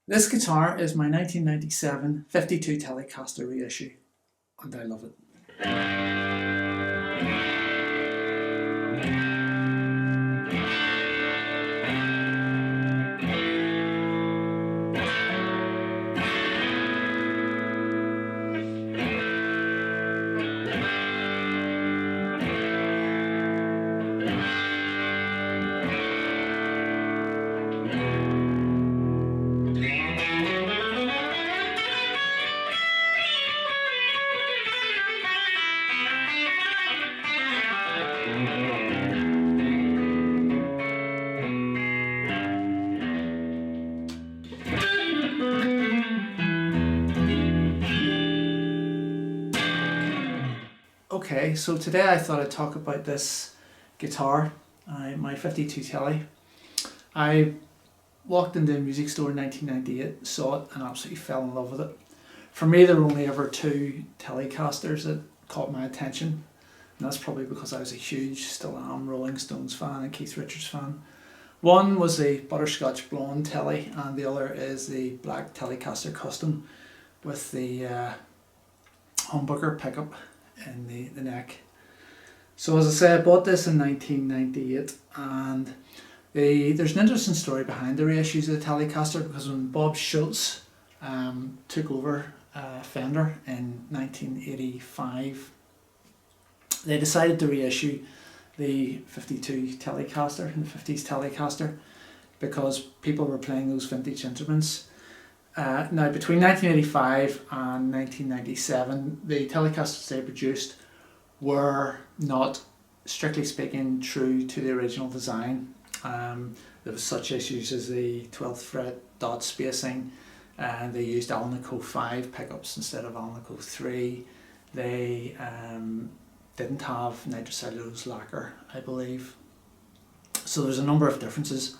This guitar is my 1997 52 Telecaster reissue, and I love it. Okay, so today I thought I'd talk about this guitar, my 52 Tele. I walked into a music store in 1998, saw it and absolutely fell in love with it. For me, there were only ever two Telecasters that caught my attention, and that's probably because I was a huge, still am, Rolling Stones fan and Keith Richards fan. One was the Butterscotch Blonde Tele, and the other is the black Telecaster Custom with the humbucker pickup in the neck. So as I say, I bought this in 1998, and there's an interesting story behind the reissues of the Telecaster, because when Bob Schultz took over Fender in 1985, they decided to reissue the 52 Telecaster and the 50s Telecaster because people were playing those vintage instruments. Now, between 1985 and 1997, the Telecasters they produced were not, strictly speaking, true to the original design. There was such issues as the 12th fret dot spacing, and they used Alnico 5 pickups instead of Alnico 3. They didn't have nitrocellulose lacquer, I believe. So there's a number of differences.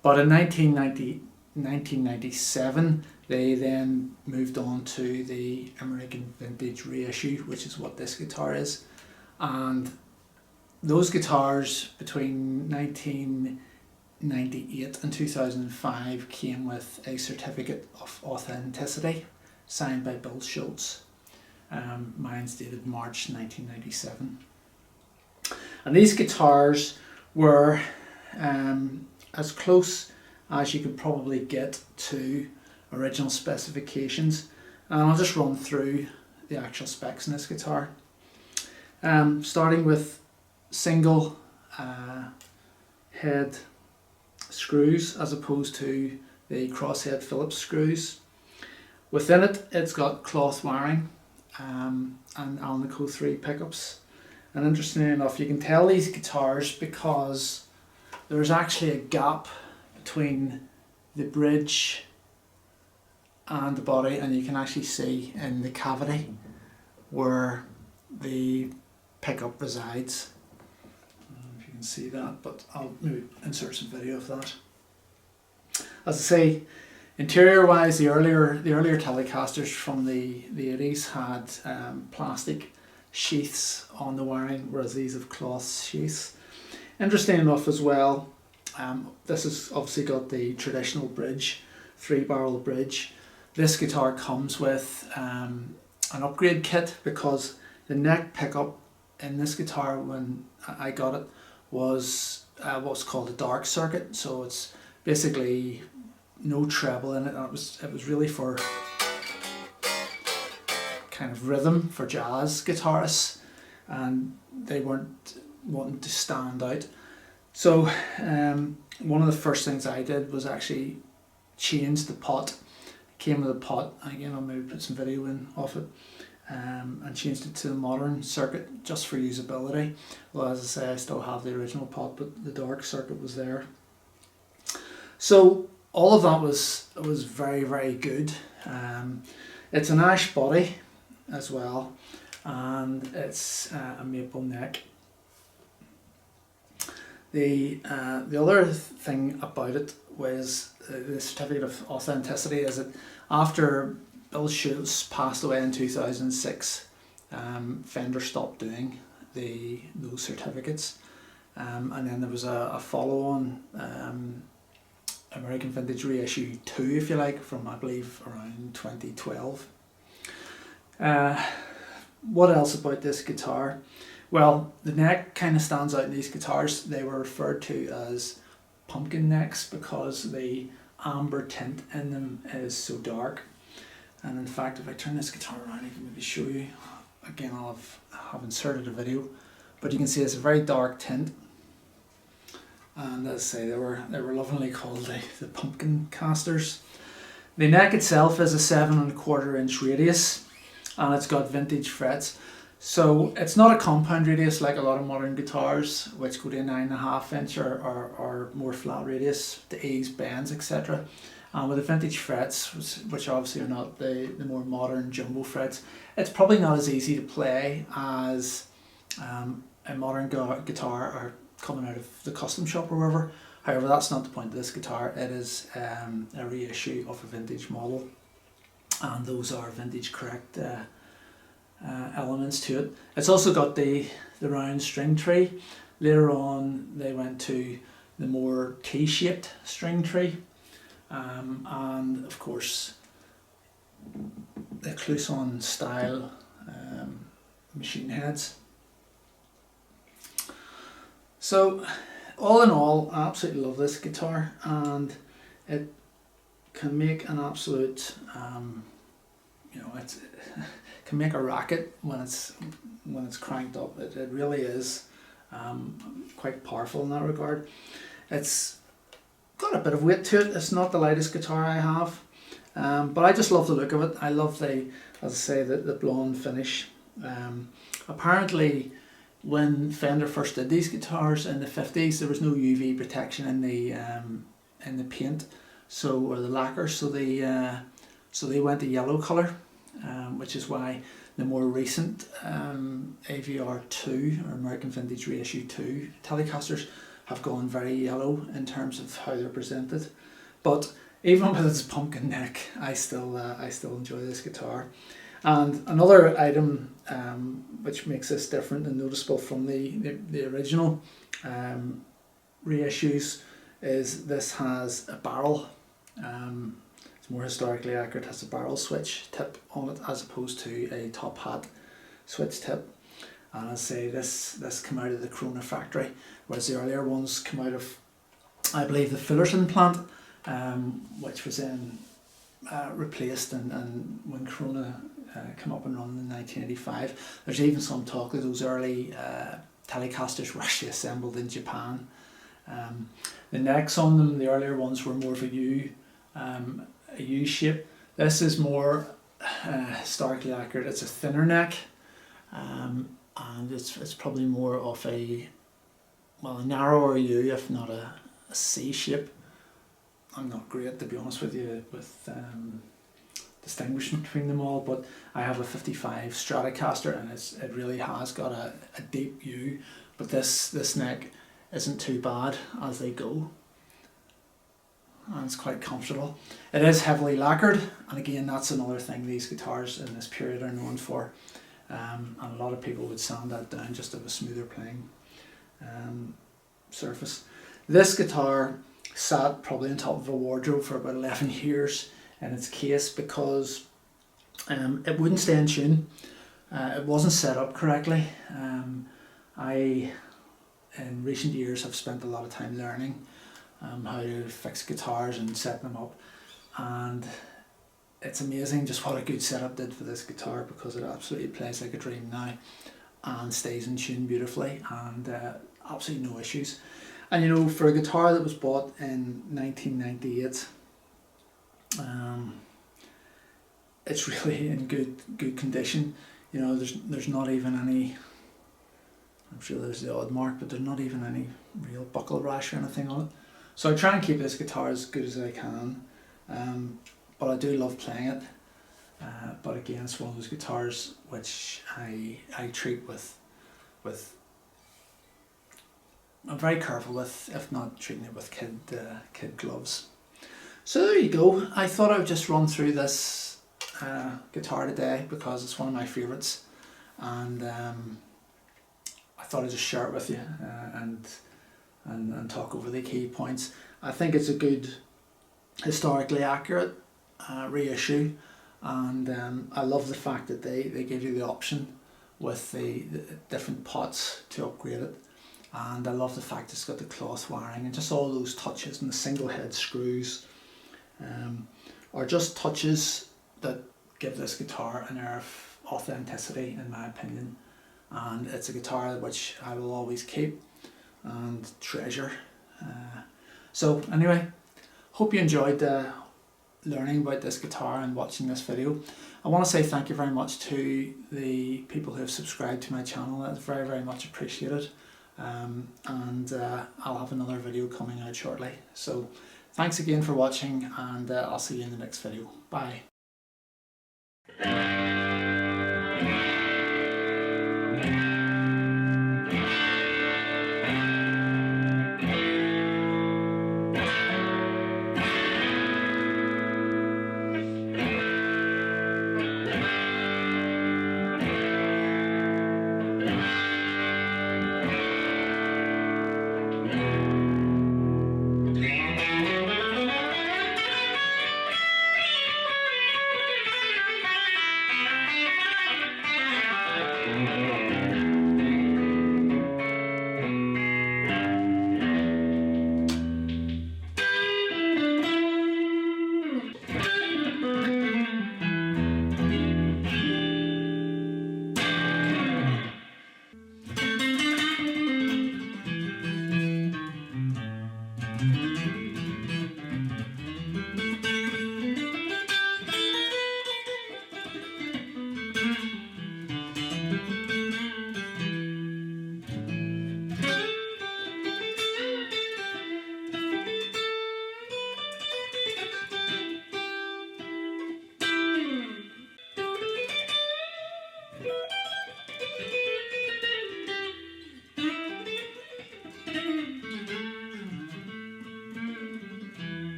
But in 1997, they then moved on to the American Vintage reissue, which is what this guitar is. And those guitars between 1998 and 2005 came with a certificate of authenticity signed by Bill Schultz. Mine's dated March 1997. And these guitars were as close as you could probably get to original specifications, and I'll just run through the actual specs in this guitar. Starting with single head screws as opposed to the crosshead Phillips screws. Within it, it's got cloth wiring and Alnico 3 pickups. And interestingly enough, you can tell these guitars because there's actually a gap between the bridge and the body, and you can actually see in the cavity where the pickup resides. I don't know if you can see that, but I'll maybe insert some video of that. As I say, interior wise, the earlier Telecasters from the 80s had plastic sheaths on the wiring, whereas these have cloth sheaths. Interesting enough as well, this has obviously got the traditional bridge, 3-barrel bridge. This guitar comes with an upgrade kit because the neck pickup in this guitar when I got it was what's called a dark circuit. So it's basically no treble in it. It was really for kind of rhythm for jazz guitarists, and they weren't wanting to stand out. So one of the first things I did was actually change the pot. It came with a pot, again I'll maybe put some video in of it, and changed it to the modern circuit just for usability. Well, as I say, I still have the original pot, but the dark circuit was there. So all of that was very, very good. It's an ash body as well, and it's a maple neck. The other thing about it was the certificate of authenticity is that after Bill Schultz passed away in 2006, Fender stopped doing those certificates, and then there was a follow-on American Vintage reissue 2, if you like, from I believe around 2012. What else about this guitar? Well, the neck kind of stands out in these guitars. They were referred to as pumpkin necks because the amber tint in them is so dark. And in fact, if I turn this guitar around, I can maybe show you. Again, I have inserted a video, but you can see it's a very dark tint. And as I say, they were lovingly called the pumpkin casters. The neck itself is a 7¼ inch radius, and it's got vintage frets. So it's not a compound radius like a lot of modern guitars, which go to a 9½ inch or more flat radius to ease bends, etc. With the vintage frets, which obviously are not the more modern jumbo frets, it's probably not as easy to play as a modern guitar or coming out of the custom shop or wherever. However, that's not the point of this guitar. It is a reissue of a vintage model, and those are vintage correct elements to it. It's also got the round string tree. Later on they went to the more T-shaped string tree, and of course the Cloisonne style machine heads. So all in all, I absolutely love this guitar, and it can make an absolute it can make a racket when it's cranked up. It really is quite powerful in that regard. It's got a bit of weight to it. It's not the lightest guitar I have, but I just love the look of it. I love the blonde finish. Apparently, when Fender first did these guitars in the 50s, there was no UV protection in the paint, or the lacquer, so they went to yellow colour, which is why the more recent AVR 2 or American Vintage Reissue 2 Telecasters have gone very yellow in terms of how they're presented. But even with its pumpkin neck, I still enjoy this guitar. And another item which makes this different and noticeable from the original reissues is this has a barrel. It's more historically accurate, has a barrel switch tip on it as opposed to a top hat switch tip. And I say this came out of the Corona factory, whereas the earlier ones come out of, I believe, the Fullerton plant, which was then replaced and when Corona came up and running in 1985. There's even some talk that those early Telecasters were actually assembled in Japan. The necks on them, the earlier ones, were more of a U shape. This is more historically accurate. It's a thinner neck, and it's probably more of a narrower U, if not a C shape. I'm not great, to be honest with you, with distinguishing between them all, but I have a 55 Stratocaster, and it really has got a deep U, but this neck isn't too bad as they go, and it's quite comfortable. It is heavily lacquered, and again, that's another thing these guitars in this period are known for, and a lot of people would sand that down just to have a smoother playing surface. This guitar sat probably on top of a wardrobe for about 11 years in its case because it wouldn't stay in tune. It wasn't set up correctly. I, in recent years, have spent a lot of time learning how to fix guitars and set them up, and it's amazing just what a good setup did for this guitar, because it absolutely plays like a dream now and stays in tune beautifully, and absolutely no issues. And you know, for a guitar that was bought in 1998, it's really in good condition. You know, there's not even any, I'm sure there's the odd mark, but there's not even any real buckle rash or anything on it. So I try and keep this guitar as good as I can, but I do love playing it. But again, it's one of those guitars which I treat with I'm very careful with, if not treating it with kid gloves. So there you go. I thought I would just run through this guitar today because it's one of my favourites, and I thought I'd just share it with you and talk over the key points. I think it's a good historically accurate reissue, and I love the fact that they give you the option with the different pots to upgrade it, and I love the fact it's got the cloth wiring and just all those touches, and the single head screws are just touches that give this guitar an air of authenticity, in my opinion, and it's a guitar which I will always keep and treasure. So anyway, hope you enjoyed learning about this guitar and watching this video. I want to say thank you very much to the people who have subscribed to my channel. That's very, very much appreciated. And I'll have another video coming out shortly. So thanks again for watching, and I'll see you in the next video. Bye.